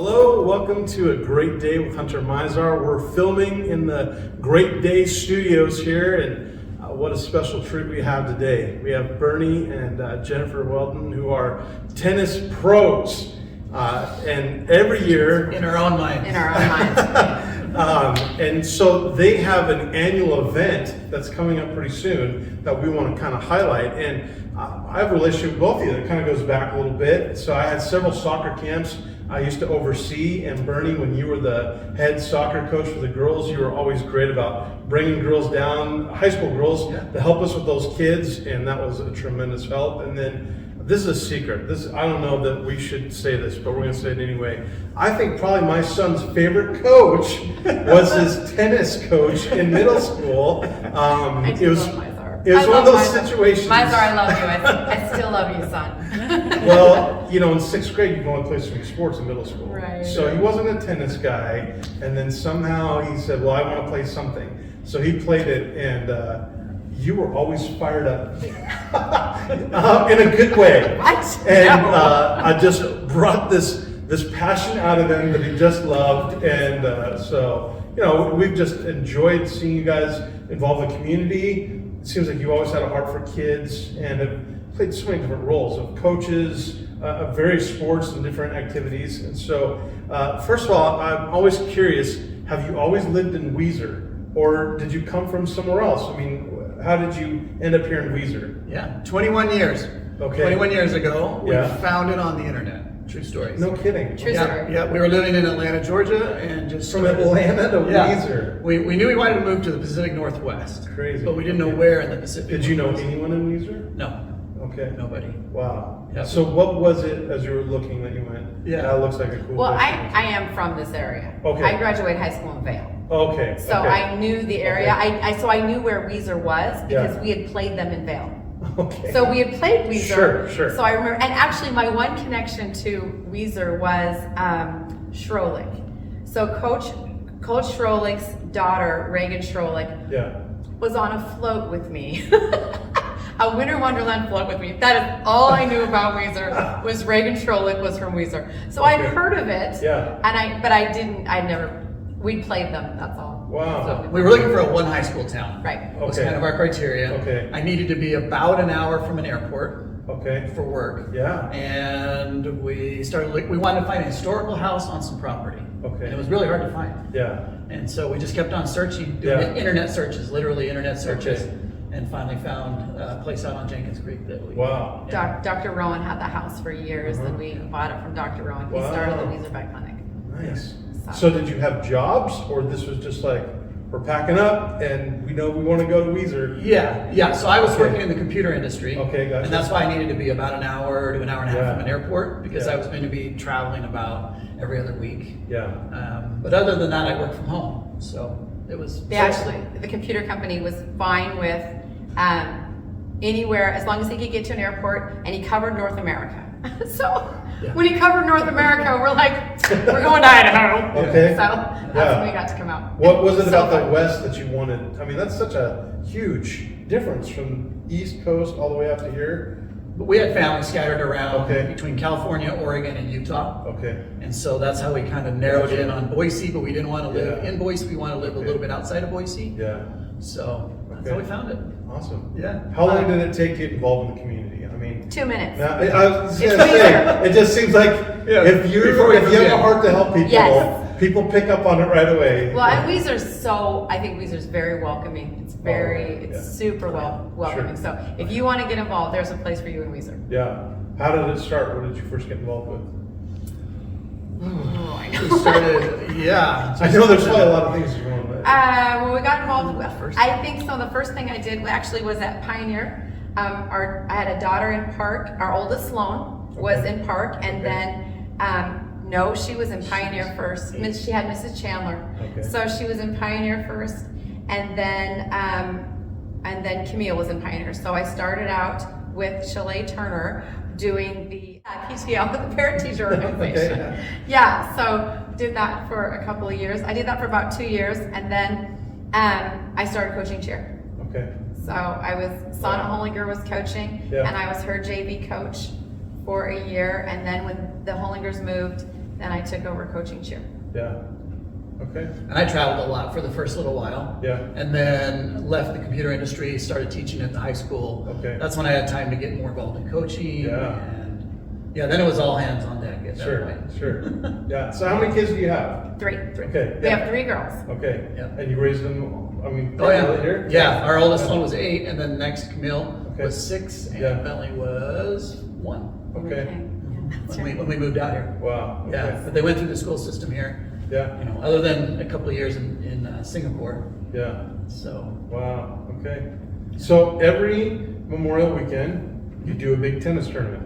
Hello, welcome to A Great Day with Hunter Mizar. We're filming in the Great Day studios here, and what a special treat we have today. We have Bernie and Jennifer Weldon, who are tennis pros, and every year... In our own minds. In our own minds. And so they have an annual event that's coming up pretty soon that we want to kind of highlight. And I have a relationship with both of you that kind of goes back a little bit. So I had several soccer camps I used to oversee, and Bernie, when you were the head soccer coach for the girls, you were always great about bringing girls down, high school girls, to help us with those kids, and that was a tremendous help. And then this is a secret. I don't know that we should say this, but we're going to say it anyway. I think probably my son's favorite coach was his tennis coach in middle school. It was one of those situations. Mizar, I love you. I still love you, son. Well, you know, in 6th grade, you can only play so many sports in middle school. Right. So he wasn't a tennis guy, and then somehow he said, well, I want to play something. So he played it, and you were always fired up in a good way. What? And I just brought this passion out of him that he just loved, and so, you know, we've just enjoyed seeing you guys involved in the community. It seems like you always had a heart for kids and have played so many different roles of coaches, of various sports and different activities. And so, first of all, I'm always curious, have you always lived in Weiser, or did you come from somewhere else? I mean, how did you end up here in Weiser? Yeah, 21 years. Okay. 21 years ago, we Yeah. found it on the internet. True story. No kidding. True Yeah, story. yeah, we were living in Atlanta, Georgia, and just From Atlanta to Weiser. We knew we wanted to move to the Pacific Northwest. Crazy. But we didn't know where in the Pacific. Did you know Northwest. anyone in Weiser? No, Okay. nobody. Wow. Yep. So what was it as you were looking that you went, Yeah. that looks like a cool Well, place? I am from this area. Okay. I graduated high school in Vale. Okay. So okay. I knew the area. Okay. So I knew where Weiser was because Yeah. we had played them in Vale. Okay. So we had played Weiser. Sure, sure. So I remember, and actually my one connection to Weiser was Schrolik. So Coach Schrolik's daughter, Reagan Schrolik, Yeah. was on a float with me. A Winter Wonderland float with me. That is all I knew about Weiser was Reagan Schrolik was from Weiser. So I'd Okay. heard of it. Yeah. We played them, that's all. Wow. So, We were looking for a one high school town. right. That was Okay. kind of our criteria. Okay. I needed to be about an hour from an airport Okay. for work. Yeah. And we wanted to find a historical house on some property. Okay. And it was really hard to find. Yeah. And so we just kept on searching, doing Yeah. internet searches, literally internet searches, Okay. and finally found a place out on Jenkins Creek that we. Wow. Yeah. Dr. Rowan had the house for years, and we bought it from Dr. Rowan. He Wow. started the Weiser Vet Clinic. Nice. So- So did you have jobs, or this was just like, we're packing up and we know we want to go to Weiser? Yeah. So I was Okay. working in the computer industry. Okay, gotcha. And that's why I needed to be about an hour to an hour and a half Yeah. from an airport because Yeah. I was going to be traveling about every other week. Yeah. But other than that, I worked from home. So it was. The computer company was fine with anywhere, as long as he could get to an airport, and he covered North America. So Yeah. when he covered North America, we're like, we're going to Idaho. Okay. So that's Yeah. when we got to come out. What was it So about the fun. West that you wanted? I mean, that's such a huge difference from East Coast all the way up to here. But we had family scattered around Okay. between California, Oregon, and Utah. Okay. And so that's how we kind of narrowed in on Boise, but we didn't want to live Yeah. in Boise. We want to live a Okay. little bit outside of Boise. Yeah. So that's Okay. how we found it. Awesome. Yeah. How long did it take to get involved in the community? I mean, 2 minutes. now, I was It's gonna say, Weiser. it just seems like Yeah, if before we if you have a forget. heart to help people, Yes. people pick up on it right away. Well, and I think Weiser's very welcoming. It's Yeah. super welcoming. Sure. So if you want to get involved, there's a place for you in Weiser. Yeah. How did it start? What did you first get involved with? Oh, I know. We started, yeah. I know there's probably a lot of things going on. When we got involved, I think so. The first thing I did actually was at Pioneer. I had a daughter in Park. Our oldest Sloane was Okay. in Park, and Okay. then no, she was in Pioneer first. She had Mrs. Chandler, Okay. so she was in Pioneer first, and then Camille was in Pioneer. So I started out with Chalet Turner doing the PTL, the Parent Teacher Organization. Okay. Yeah, so did that for a couple of years. I did that for about 2 years, and then I started coaching cheer. Okay. So I was, Sana Hollinger was coaching, Yeah. and I was her JV coach for a year, and then when the Hollingers moved then I took over coaching cheer. Yeah. Okay. And I traveled a lot for the first little while. Yeah. And then left the computer industry, started teaching at the high school. Okay. That's when I had time to get more involved in coaching. Yeah. And yeah, then it was all hands on deck at that Sure. point. Sure. Yeah. So how many kids do you have? Three. Okay. We Yeah. have 3 girls. Okay. Yeah. And you raised them, I mean, Oh yeah. here? Yeah. Our oldest one was 8, and then next Camille Okay. was 6, and Yeah. Bentley was 1 Okay. Yeah, that's right. when we moved out here. Wow. Okay. Yeah, but they went through the school system here. Yeah. You know, other than a couple of years in Singapore. Yeah. So Wow. Okay. So every Memorial weekend, you do a big tennis tournament.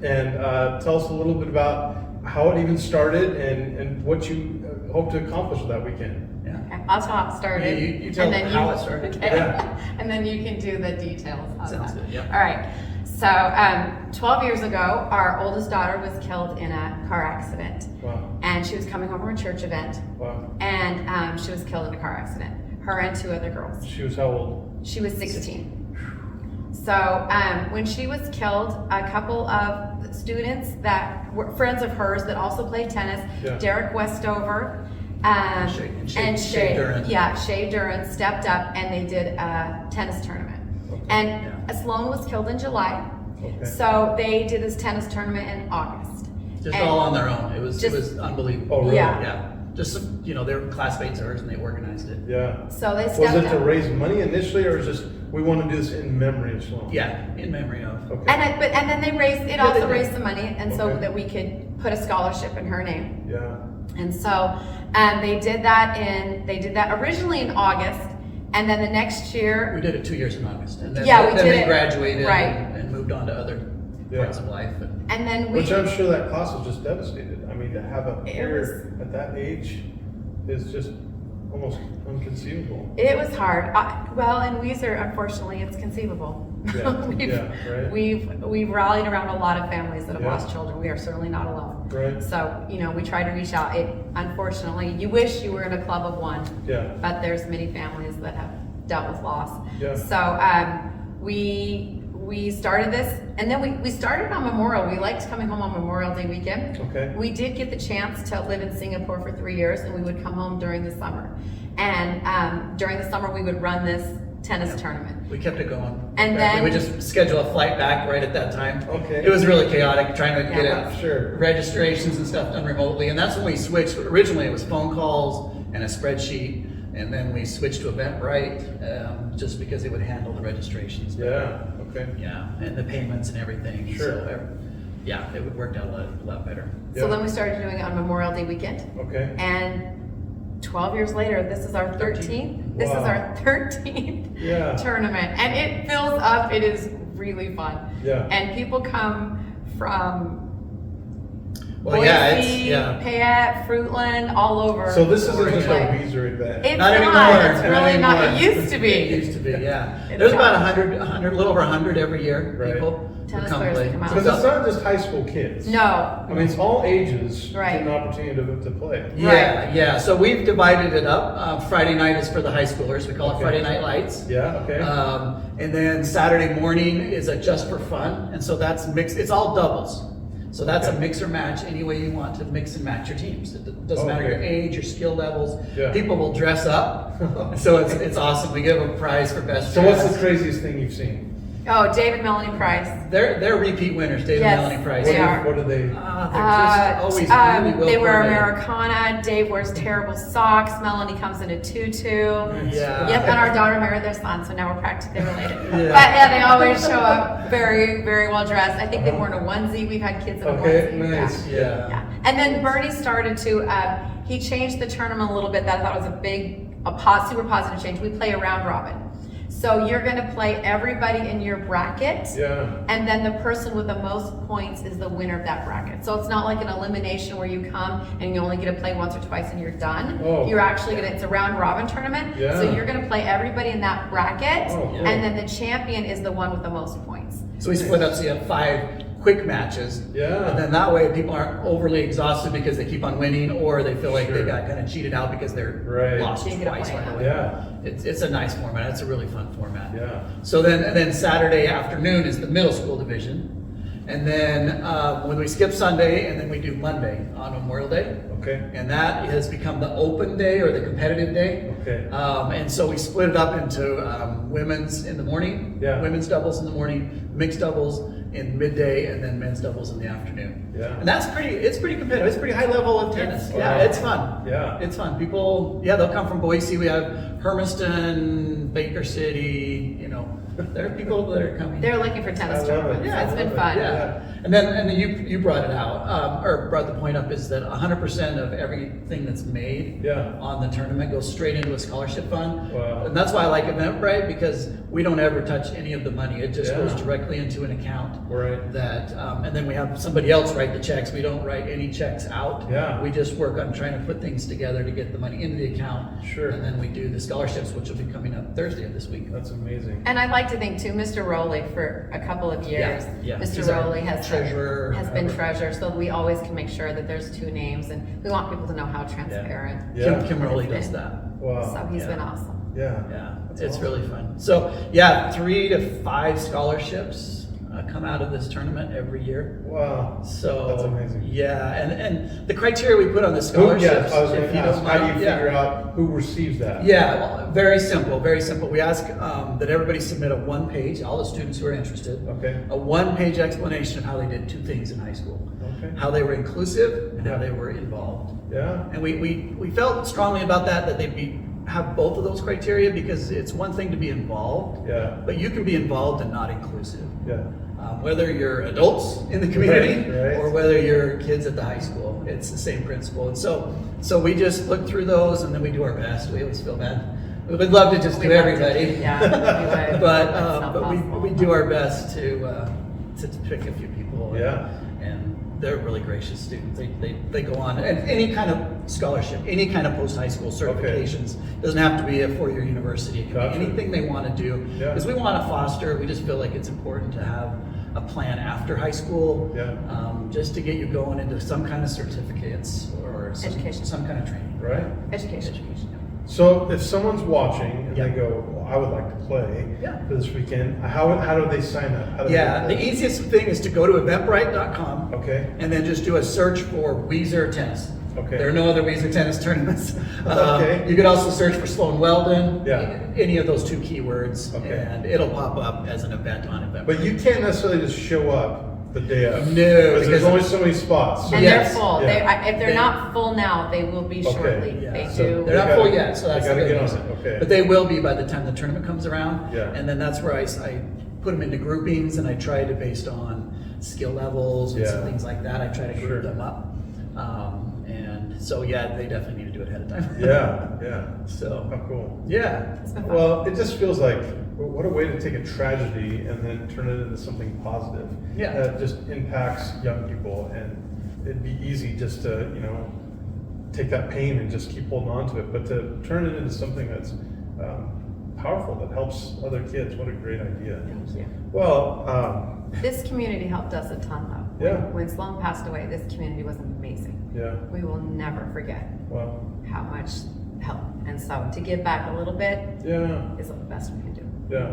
And tell us a little bit about how it even started and what you hope to accomplish with that weekend. yeah. Okay, I'll tell how it started. You tell and then how it started. Okay. Yeah. And then you can do the details of Sounds that. good, yeah. All right. So 12 years ago, our oldest daughter was killed in a car accident. Wow. And she was coming home from a church event. Wow. And she was killed in a car accident. Her and 2 other girls. She was how old? She was 16. So when she was killed, a couple of students that were friends of hers that also played tennis, Yeah. Derek Westover, Shay Duran. Yeah, Shay Duran stepped up and they did a tennis tournament. Okay. And Sloane was killed in July. Okay. So they did this tennis tournament in August. Just And all on their own. It was just- unbelievable. Oh, really? Yeah. Yeah. Just they were classmates of hers and they organized it. Yeah. So they Was stepped it to up. raise money initially, or is just we want to do this in memory of Sloan? Yeah, in memory of. Okay. And then they raised, it Yeah, also they did. raised the money, and so Okay. that we could put a scholarship in her name. Yeah. And so they did that originally in August, and then the next We year, did it 2 years in August. And then, Yeah, we then did they it. graduated Right. and moved on to other parts of life. and then we, Which I'm sure that class was just devastated. I mean, to have a It peer at that age is just almost inconceivable. it was hard. Well, in Weiser, unfortunately, it's conceivable. Yeah, we've, yeah, right. we've rallied around a lot of families that have Yeah. lost children. We are certainly not alone. Right. So, we try to reach out. Unfortunately, you wish you were in a club of one. Yeah. But there's many families that have dealt with loss. Yeah. So we started this, and then we started on Memorial. We liked coming home on Memorial Day weekend. Okay. We did get the chance to live in Singapore for 3 years, and we would come home during the summer. And during the summer, we would run this tennis tournament. We kept it going. And then- we would just schedule a flight back right at that time. Okay. It was really chaotic trying to get Yeah. it, Sure. registrations and stuff done remotely. And that's when we switched. Originally, it was phone calls and a spreadsheet. And then we switched to Eventbrite just because it would handle the registrations. Yeah. Okay. Yeah, and the payments and everything. Sure. So, yeah, it would work out a lot better. So Yeah. then we started doing it on Memorial Day weekend. Okay. And 12 years later, this is our 13th. This is Wow. our 13th Yeah. tournament, and it fills up. It is really fun. Yeah. And people come from Well, yeah, it's, Boise, yeah. Payette, Fruitland, all over. So this isn't just a Like, Weiser event. It's Not not. anymore. It's really not. It anymore. used to be. It used to be, yeah. It's There's about not. 100, a little over 100 every year. Right. People who Tennis come players play. that come out. Because it's not just high school kids. No. I mean, it's all ages Right. get an opportunity to play. Yeah, yeah. So we've divided it up. Friday night is for the high schoolers. We call it Okay. Friday Night Lights. Yeah. Okay. And then Saturday morning is a just for fun, and so that's mixed. It's all doubles. So that's Okay. a mix or match any way you want to mix and match your teams. It doesn't matter Okay. your age, your skill levels. Yeah. People will dress up, so it's awesome. We give a prize for best. So what's the dress. craziest thing you've seen? Oh, David Melanie Price. They're repeat winners. David Yes, Melanie Price. they are. What do they? They're just always really well They wear coordinated. Americana. Dave wears terrible socks. Melanie comes in a tutu. Yeah. Yep, and our daughter married their son, so now we're practically related. Yeah. But yeah, they always show up very, very well dressed. I think they've worn a onesie. We've had kids in a Okay. onesie. Nice. Yeah. Yeah. Yeah. And then Bernie started to, he changed the tournament a little bit. That I thought was super positive change. We play a round robin. So you're going to play everybody in your bracket. Yeah. And then the person with the most points is the winner of that bracket. So it's not like an elimination where you come and you only get to play once or twice and you're done. Oh. You're actually it's a round robin tournament. Yeah. So you're gonna play everybody in that bracket. Oh, cool. And then the champion is the one with the most points. So we split up so you have 5 quick matches. Yeah. And then that way people aren't overly exhausted because they keep on winning or they feel like Sure. they got kind of cheated out because they're Right. lost So you get a twice point. right away. Yeah. It's a nice format. It's a really fun format. Yeah. So then Saturday afternoon is the middle school division. And then when we skip Sunday, and then we do Monday on Memorial Day. Okay. And that has become the open day or the competitive day. Okay. And so we split it up into women's in the morning, Yeah. women's doubles in the morning, mixed doubles in midday, and then men's doubles in the afternoon. Yeah. And it's pretty competitive. It's pretty high level of tennis. Wow. Yeah, it's fun. Yeah. It's fun. People, they'll come from Boise. We have Hermiston, Baker City, there are people that are coming. They're looking for I tennis love tournaments. it. It's I been love fun. it. Yeah. And then you brought it out, or brought the point up, is that 100% of everything that's made Yeah. on the tournament goes straight into a scholarship fund. Wow. And that's why I like Eventbrite, because we don't ever touch any of the money. It just Yeah. goes directly into an account. Right. That, and then we have somebody else write the checks. We don't write any checks out. Yeah. We just work on trying to put things together to get the money into the account. Sure. And then we do the scholarships, which will be coming up Thursday of this week. That's amazing. And I'd like to thank too Mr. Rowley for a couple of years. Yeah, yeah. Mr. He's our Rowley has treasurer, been whatever. treasurer, so we always can make sure that there's two names, and we want people to know how transparent. Yeah. Kim Rowley it's does been. that. Wow. So he's Yeah. been awesome. Yeah. Yeah, That's it's awesome. really fun. So yeah, 3 to 5 scholarships come out of this tournament every year. Wow. So That's amazing. Yeah, and the criteria we put on the Who, scholarships. yes, I was going if to you ask, don't how do you mind, yeah. figure out who receives that? Yeah, well, very simple, very simple. We ask that everybody submit a 1-page, all the students who are interested, Okay. a 1-page explanation of how they did 2 things in high school. Okay. How they were inclusive and how Yeah. they were involved. Yeah. And we felt strongly about that they'd have both of those criteria, because it's one thing to be involved, Yeah. but you can be involved and not inclusive. Yeah. Whether you're adults in the community Right, right. or whether you're kids at the high school, it's the same principle. And so we just look through those, and then we do our best. We always feel bad. We would love to just do We'd love to everybody. do- yeah, we would. but That's not possible. we do our best to pick a few people. Yeah. And they're really gracious students. They go on, and any kind of scholarship, any kind of post high school certifications. Doesn't have to be a 4-year university. It can Gotcha. be anything they want to do. Yeah. Because we want to foster. We just feel like it's important to have a plan after high school, Yeah. just to get you going into some kind of certificates or Education. some kind of training. Right. Education. Yeah. So if someone's watching and Yeah. they go, well, I would like to play Yeah. for this weekend, how do they sign up? How do Yeah, they the easiest thing is to go to eventbrite.com Okay. and then just do a search for Weiser tennis. Okay. There are no other Weiser tennis tournaments. Okay. You could also search for Sloane Weldon. Yeah. Any of those 2 keywords, Okay. and it'll pop up as an event on Eventbrite. But you can't necessarily just show up the day of. No, Because there's because- only so many spots. So And Yes. they're full. Yeah. If they're not full now, they will be Okay. shortly. Yeah. They So do. they're not They full gotta- yet, so that's they gotta the good get on news. it, okay. But they will be by the time the tournament comes around. Yeah. And then that's where I put them into groupings, and I try to, based on skill levels and some Yeah. things like that, I try to Sure. group them up. And so yeah, they definitely need to do it ahead of time. Yeah, yeah. So How cool. yeah, It's been fun. Well, it just feels like, what a way to take a tragedy and then turn it into something positive. Yeah. That just impacts young people, and it'd be easy just to, take that pain and just keep holding on to it, but to turn it into something that's powerful, that helps other kids, what a great idea. Thank you. Well, This community helped us a ton, though. Yeah. When Sloane passed away, this community was amazing. yeah, We will never forget well, how much help. And so to give back a little bit yeah. is the best we can do. Yeah.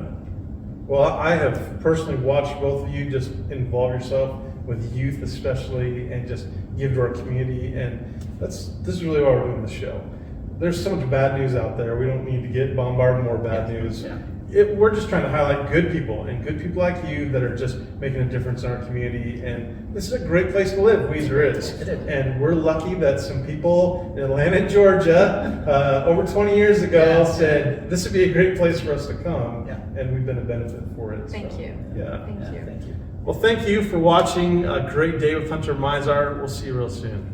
Well, I have personally watched both of you just involve yourself with youth, especially, and just give to our community. And this is really why we're doing this show. There's so much bad news out there. We don't need to get bombarded with more bad news. Yeah. We're just trying to highlight good people and good people like you that are just making a difference in our community. And this is a great place to live. Weiser is. It is. And we're lucky that some people in Atlanta, Georgia, over 20 years ago Yeah. said this would be a great place for us to come. Yeah. And we've been a benefit for it. Thank so, you. Yeah. Thank you. Thank you. Well, thank you for watching A Great Day with Hunter Mizar. We'll see you real soon.